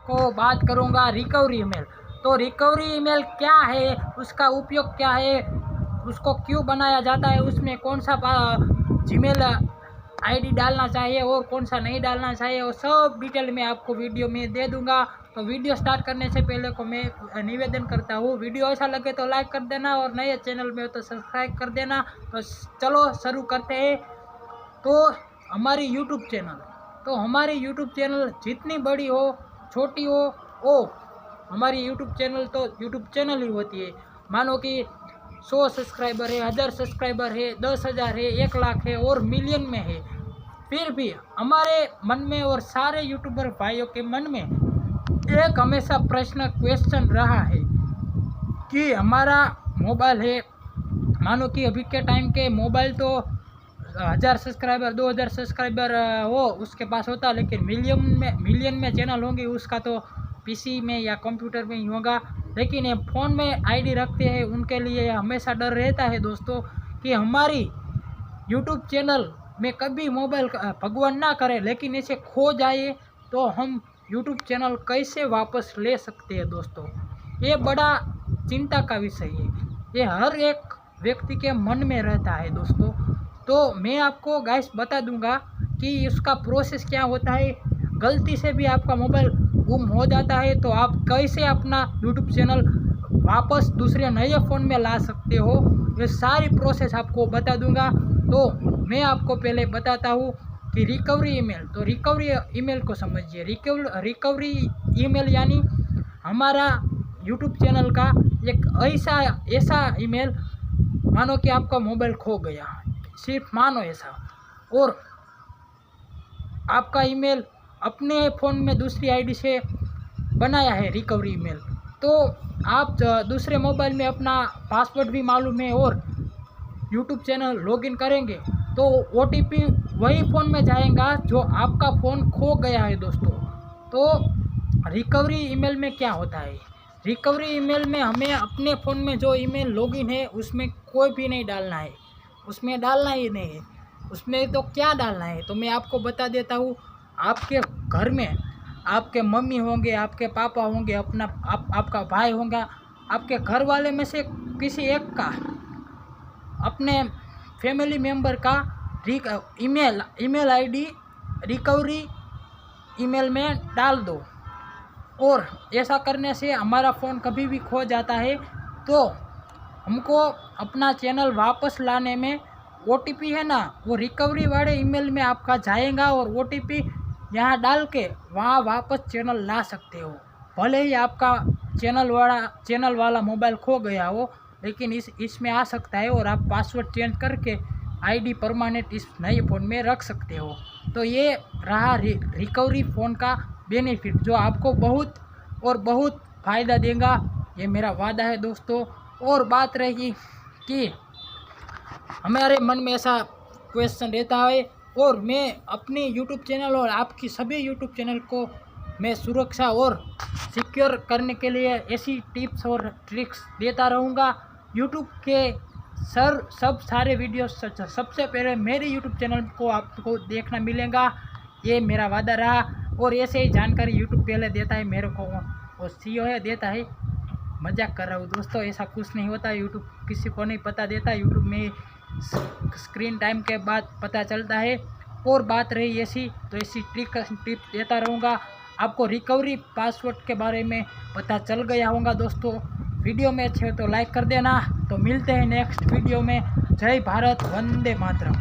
आपको बात करूंगा रिकवरी ईमेल। तो रिकवरी ईमेल क्या है, उसका उपयोग क्या है, उसको क्यों बनाया जाता है, उसमें कौन सा जीमेल आईडी डालना चाहिए और कौन सा नहीं डालना चाहिए, वो सब डिटेल मैं आपको वीडियो में दे दूंगा। तो वीडियो स्टार्ट करने से पहले को मैं निवेदन करता हूँ, वीडियो अच्छा लगे तो लाइक कर देना और नए चैनल में हो तो सब्सक्राइब कर देना। तो चलो शुरू करते हैं। तो हमारी यूट्यूब चैनल जितनी बड़ी हो छोटी हो, वो हमारी यूट्यूब चैनल तो यूट्यूब चैनल ही होती है। मानो कि 100 सब्सक्राइबर है, 1000 सब्सक्राइबर है, 10,000 है, 1 लाख है और मिलियन में है, फिर भी हमारे मन में और सारे यूट्यूबर भाइयों के मन में एक हमेशा क्वेश्चन रहा है कि हमारा मोबाइल है, मानो कि अभी के टाइम के मोबाइल तो 1000 सब्सक्राइबर 2000 सब्सक्राइबर हो उसके पास होता, लेकिन मिलियन में चैनल होंगे उसका तो पीसी में या कंप्यूटर में ही होगा। लेकिन ये फ़ोन में आईडी रखते हैं उनके लिए हमेशा डर रहता है दोस्तों कि हमारी यूट्यूब चैनल में कभी मोबाइल भगवान ना करे लेकिन इसे खो जाए तो हम यूट्यूब चैनल कैसे वापस ले सकते हैं दोस्तों। ये बड़ा चिंता का विषय है, ये हर एक व्यक्ति के मन में रहता है दोस्तों। तो मैं आपको गाइस बता दूंगा कि इसका प्रोसेस क्या होता है। गलती से भी आपका मोबाइल गुम हो जाता है तो आप कैसे अपना यूट्यूब चैनल वापस दूसरे नए फ़ोन में ला सकते हो, ये सारी प्रोसेस आपको बता दूंगा। तो मैं आपको पहले बताता हूँ कि रिकवरी ईमेल। तो रिकवरी ईमेल को समझिए। रिकवरी ईमेल यानी हमारा यूट्यूब चैनल का एक ऐसा ईमेल, मानो कि आपका मोबाइल खो गया, सिर्फ मानो ऐसा, और आपका ईमेल अपने फ़ोन में दूसरी आईडी से बनाया है रिकवरी ईमेल, तो आप दूसरे मोबाइल में अपना पासवर्ड भी मालूम है और यूट्यूब चैनल लॉगिन करेंगे तो ओटीपी वही फ़ोन में जाएगा जो आपका फ़ोन खो गया है दोस्तों। तो रिकवरी ईमेल में क्या होता है, रिकवरी ईमेल में हमें अपने फ़ोन में जो ईमेल लॉगिन है उसमें कोई भी नहीं डालना है, उसमें डालना ही नहीं है। उसमें तो क्या डालना है तो मैं आपको बता देता हूँ। आपके घर में आपके मम्मी होंगे, आपके पापा होंगे, आपका भाई होगा, आपके घर वाले में से किसी एक का, अपने फैमिली मेम्बर का ईमेल आईडी रिकवरी ईमेल में डाल दो। और ऐसा करने से हमारा फ़ोन कभी भी खो जाता है तो हमको अपना चैनल वापस लाने में ओटीपी है ना, वो रिकवरी वाले ईमेल में आपका जाएगा और ओटीपी यहाँ डाल के वहाँ वापस चैनल ला सकते हो। भले ही आपका चैनल वाला मोबाइल खो गया हो, लेकिन इसमें आ सकता है और आप पासवर्ड चेंज करके आईडी परमानेंट इस नए फ़ोन में रख सकते हो। तो ये रहा रिकवरी फ़ोन का बेनिफिट जो आपको बहुत फ़ायदा देगा, ये मेरा वादा है दोस्तों। और बात रही कि हमारे मन में ऐसा क्वेश्चन रहता है और मैं अपने यूट्यूब चैनल और आपकी सभी यूट्यूब चैनल को मैं सुरक्षा और सिक्योर करने के लिए ऐसी टिप्स और ट्रिक्स देता रहूँगा। यूट्यूब के सब सारे वीडियोस सबसे पहले मेरे यूट्यूब चैनल को आपको देखना मिलेगा, ये मेरा वादा रहा। और ऐसे ही जानकारी यूट्यूब पहले देता है मेरे को, और सीईओ है देता है, मजाक कर रहा हूँ दोस्तों, ऐसा कुछ नहीं होता। यूट्यूब किसी को नहीं पता देता, यूट्यूब में स्क्रीन टाइम के बाद पता चलता है। और बात रही ऐसी तो ऐसी टिप देता रहूँगा। आपको रिकवरी पासवर्ड के बारे में पता चल गया होगा दोस्तों। वीडियो में अच्छे हो तो लाइक कर देना। तो मिलते हैं नेक्स्ट वीडियो में। जय भारत, वंदे मातरम।